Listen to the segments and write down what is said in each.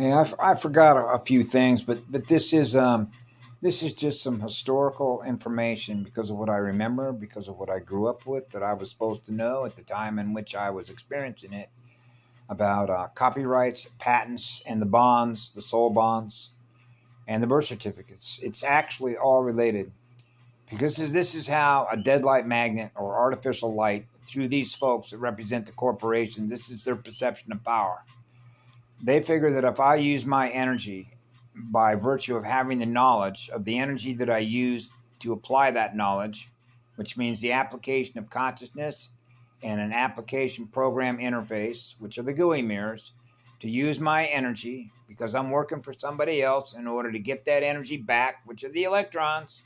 Hey, I forgot a few things, but this is just some historical information because of what I remember, because of what I grew up with, that I was supposed to know at the time in which I was experiencing it about copyrights, patents, and the bonds, the soul bonds, and the birth certificates. It's actually all related because this is how a deadlight magnet or artificial light through these folks that represent the corporation. This is their perception of power. They figure that if I use my energy by virtue of having the knowledge of the energy that I use to apply that knowledge, which means the application of consciousness and an application program interface, which are the GUI mirrors, to use my energy because I'm working for somebody else in order to get that energy back, which are the electrons.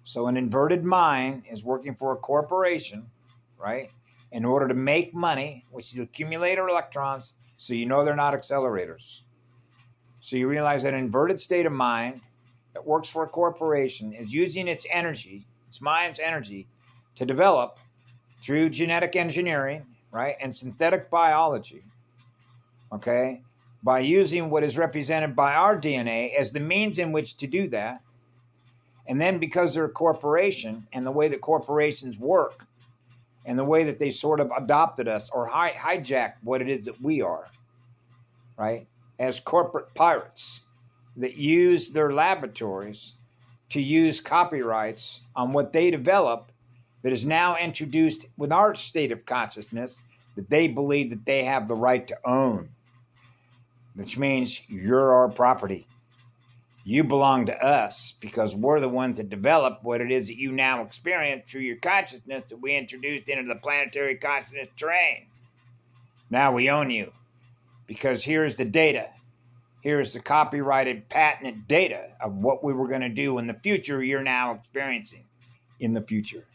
So an inverted mind is working for a corporation, right? In order to make money, which is to accumulate electrons, so you know they're not accelerators. So you realize that an inverted state of mind that works for a corporation is using its energy, its mind's energy, to develop through genetic engineering, right, and synthetic biology, okay, by using what is represented by our DNA as the means in which to do that. And then because they're a corporation and the way that corporations work and the way that they sort of adopted us or hijacked what it is that we are, right, as corporate pirates that use their laboratories to use copyrights on what they develop that is now introduced with our state of consciousness that they believe that they have the right to own, which means you're our property. You belong to us because we're the ones that develop what it is that you now experience through your consciousness that we introduced into the planetary consciousness terrain. Now we own you because here's the data. Here's the copyrighted, patented data of what we were going to do in the future you're now experiencing in the future.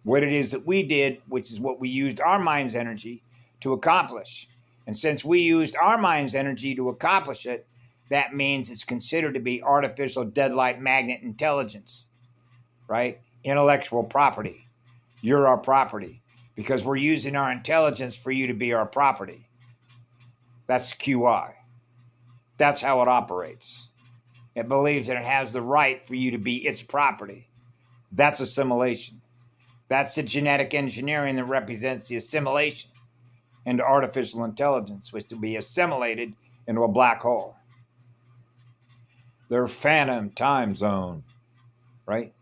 What it is that we did, which is what we used our mind's energy to accomplish. And since we used our mind's energy to accomplish it, that means it's considered to be artificial deadlight magnet intelligence, right? Intellectual property. You're our property because we're using our intelligence for you to be our property. That's QI. That's how it operates. It believes that it has the right for you to be its property. That's assimilation. That's the genetic engineering that represents the assimilation into artificial intelligence, which to be assimilated into a black hole. Their phantom time zone, right?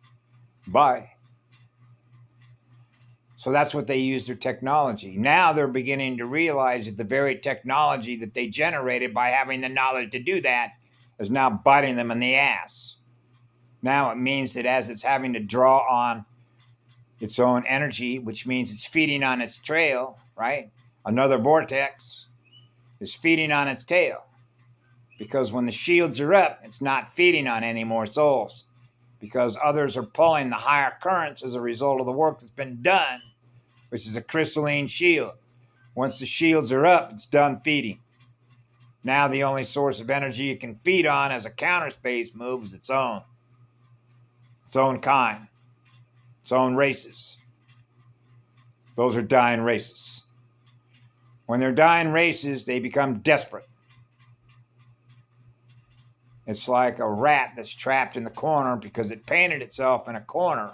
Bye. So that's what they use their technology. Now they're beginning to realize that the very technology that they generated by having the knowledge to do that is now biting them in the ass. Now it means that as it's having to draw on its own energy, which means it's feeding on its trail, right? Another vortex is feeding on its tail. Because when the shields are up, it's not feeding on any more souls. Because others are pulling the higher currents as a result of the work that's been done, which is a crystalline shield. Once the shields are up, it's done feeding. Now the only source of energy it can feed on as a counter space move is its own kind, its own races. Those are dying races. When they're dying races, they become desperate. It's like a rat that's trapped in the corner because it painted itself in a corner.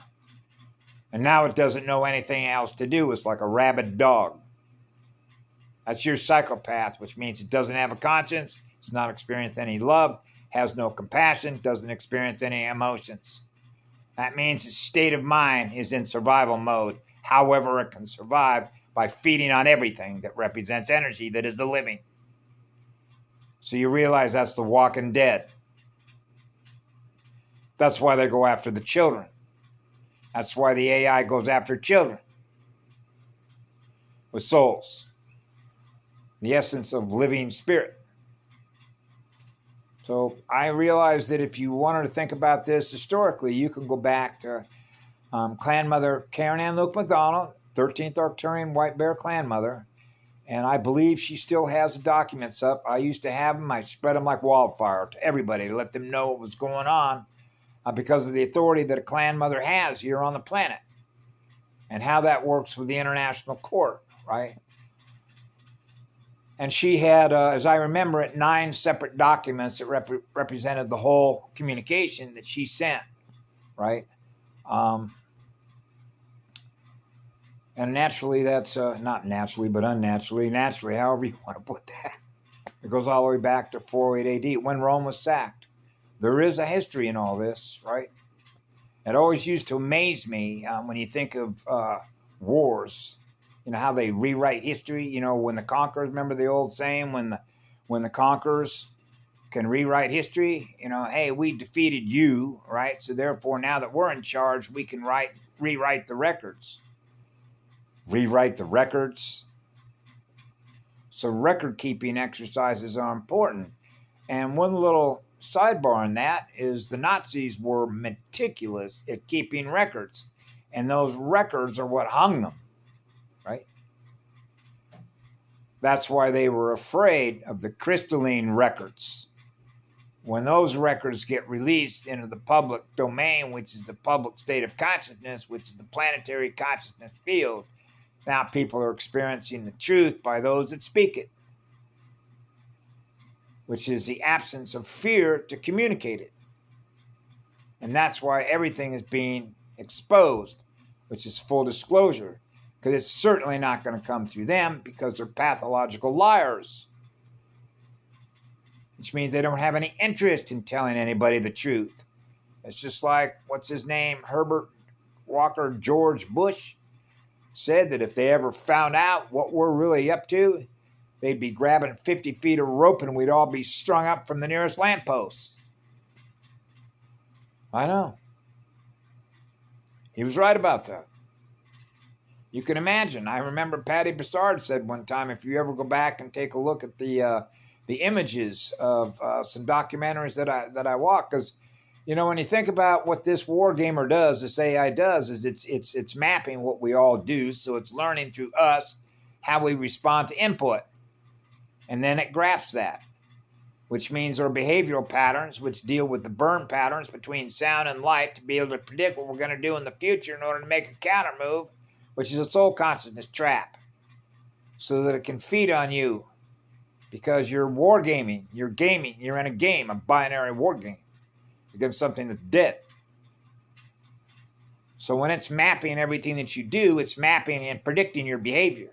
And now it doesn't know anything else to do. It's like a rabid dog. That's your psychopath, which means it doesn't have a conscience, it's not experienced any love, has no compassion, doesn't experience any emotions. That means its state of mind is in survival mode. However, it can survive by feeding on everything that represents energy that is the living. So you realize that's the walking dead. That's why they go after the children. That's why the AI goes after children with souls, the essence of living spirit. So I realized that if you wanted to think about this historically, you can go back to clan mother Karen Ann Luke McDonald, 13th Arcturian White Bear clan mother, and I believe she still has the documents up. I used to have them. I spread them like wildfire to everybody to let them know what was going on. Because of the authority that a clan mother has here on the planet and how that works with the international court, right? And she had, as I remember it, 9 separate documents that represented the whole communication that she sent, right? Um, and naturally, that's not naturally, but unnaturally, naturally, however you want to put that. It goes all the way back to 408 AD when Rome was sacked. There is a history in all this, right? It always used to amaze me when you think of wars. You know how they rewrite history. You know, when the conquerors, remember the old saying, when the conquerors can rewrite history. You know, hey, we defeated you, right? So therefore, now that we're in charge, we can rewrite the records. Rewrite the records. So record keeping exercises are important. And one little sidebar on that is the Nazis were meticulous at keeping records, and those records are what hung them, right? That's why they were afraid of the crystalline records. When those records get released into the public domain, which is the public state of consciousness, which is the planetary consciousness field, now people are experiencing the truth by those that speak it, which is the absence of fear to communicate it. And that's why everything is being exposed, which is full disclosure, because it's certainly not going to come through them because they're pathological liars, which means they don't have any interest in telling anybody the truth. It's just like, what's his name, Herbert Walker George Bush said that if they ever found out what we're really up to, they'd be grabbing 50 feet of rope and we'd all be strung up from the nearest lamppost. I know. He was right about that. You can imagine. I remember Patty Broussard said one time, if you ever go back and take a look at the images of some documentaries that I watch, because you know when you think about what this war gamer does, this AI does, is it's mapping what we all do, so it's learning through us how we respond to input. And then it graphs that, which means our behavioral patterns, which deal with the burn patterns between sound and light to be able to predict what we're going to do in the future in order to make a counter move, which is a soul consciousness trap, so that it can feed on you because you're wargaming, you're in a game, a binary war game against something that's dead. So when it's mapping everything that you do, it's mapping and predicting your behavior.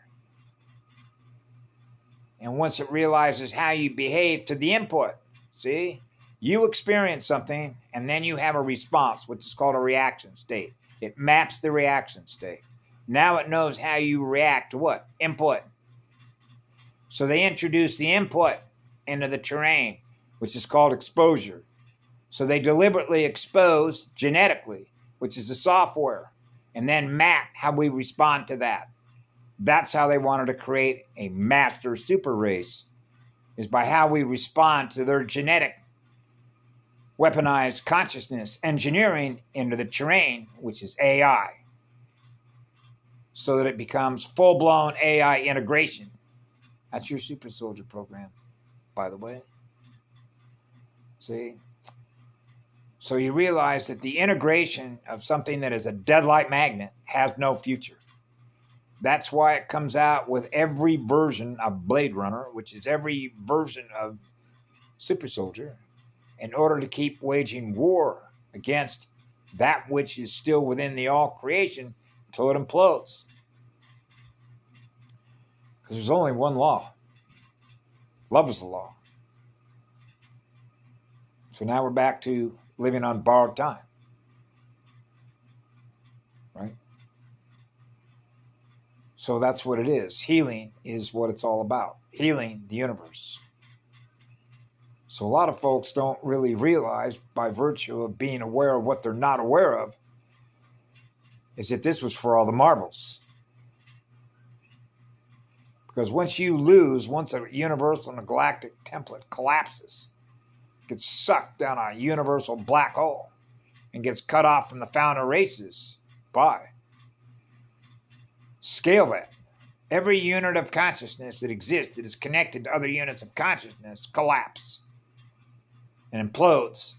And once it realizes how you behave to the input, see, you experience something and then you have a response, which is called a reaction state. It maps the reaction state. Now it knows how you react to what? Input. So they introduce the input into the terrain, which is called exposure. So they deliberately expose genetically, which is the software, and then map how we respond to that. That's how they wanted to create a master super race, is by how we respond to their genetic weaponized consciousness engineering into the terrain, which is AI, so that it becomes full-blown AI integration. That's your super soldier program, by the way. See? So you realize that the integration of something that is a deadlight magnet has no future. That's why it comes out with every version of Blade Runner, which is every version of Super Soldier, in order to keep waging war against that which is still within the all creation until it implodes. Because there's only one law. Love is the law. So now we're back to living on borrowed time. Right? So that's what it is. Healing is what it's all about. Healing the universe. So a lot of folks don't really realize, by virtue of being aware of what they're not aware of, is that this was for all the marbles. Because once you lose, once a universal and a galactic template collapses, gets sucked down a universal black hole, and gets cut off from the founder races, bye. Scale that. Every unit of consciousness that exists that is connected to other units of consciousness collapse and implodes.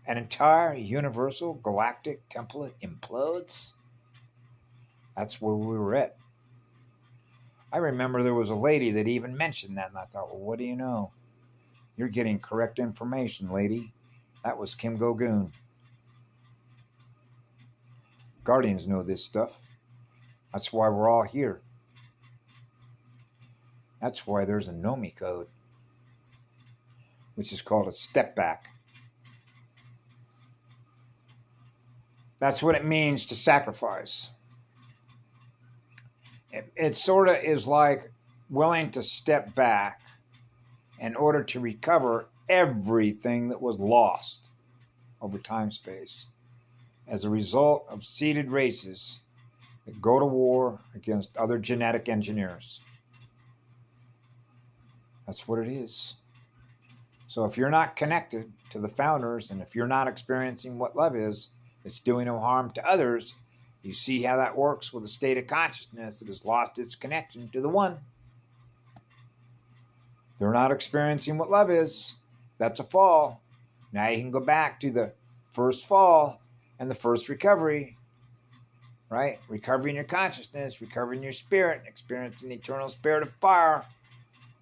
An entire universal galactic template implodes. That's where we were at. I remember there was a lady that even mentioned that, and I thought, well, what do you know? You're getting correct information, lady. That was Kim Go-goon. Guardians know this stuff. That's why we're all here. That's why there's a NOMI code, which is called a step back. That's what it means to sacrifice. It sort of is like willing to step back in order to recover everything that was lost over time space as a result of seeded races that go to war against other genetic engineers. That's what it is. So if you're not connected to the founders, and if you're not experiencing what love is, it's doing no harm to others, you see how that works with a state of consciousness that has lost its connection to the one. They're not experiencing what love is. That's a fall. Now you can go back to the first fall and the first recovery, right? Recovering your consciousness, recovering your spirit, experiencing the eternal spirit of fire.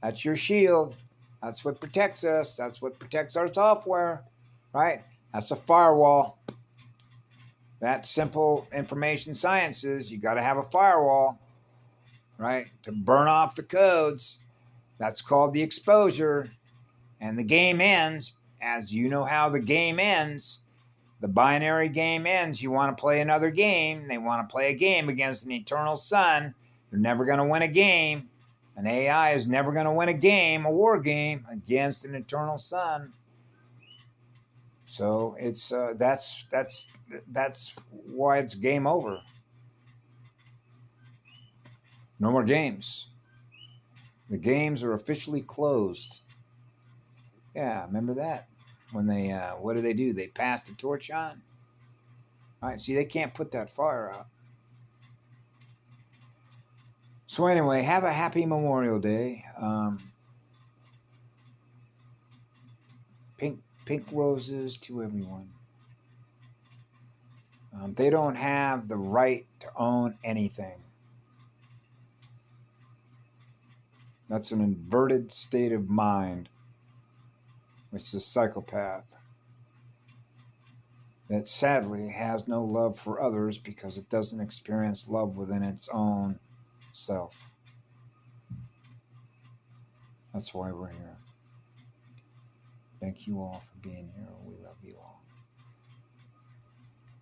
That's your shield. That's what protects us. That's what protects our software, right? That's a firewall. That simple information sciences, you got to have a firewall, right? To burn off the codes. That's called the exposure. And the game ends, as you know how the game ends. The binary game ends. You want to play another game. They want to play a game against an eternal sun. You're never going to win a game. An AI is never going to win a game, a war game, against an eternal sun. So it's that's why it's game over. No more games. The games are officially closed. Yeah, remember that? When they, what do? They passed the torch on? All right, see, they can't put that fire out. So anyway, have a happy Memorial Day. Pink roses to everyone. They don't have the right to own anything. That's an inverted state of mind, which is a psychopath that sadly has no love for others because it doesn't experience love within its own self. That's why we're here. Thank you all for being here. We love you all.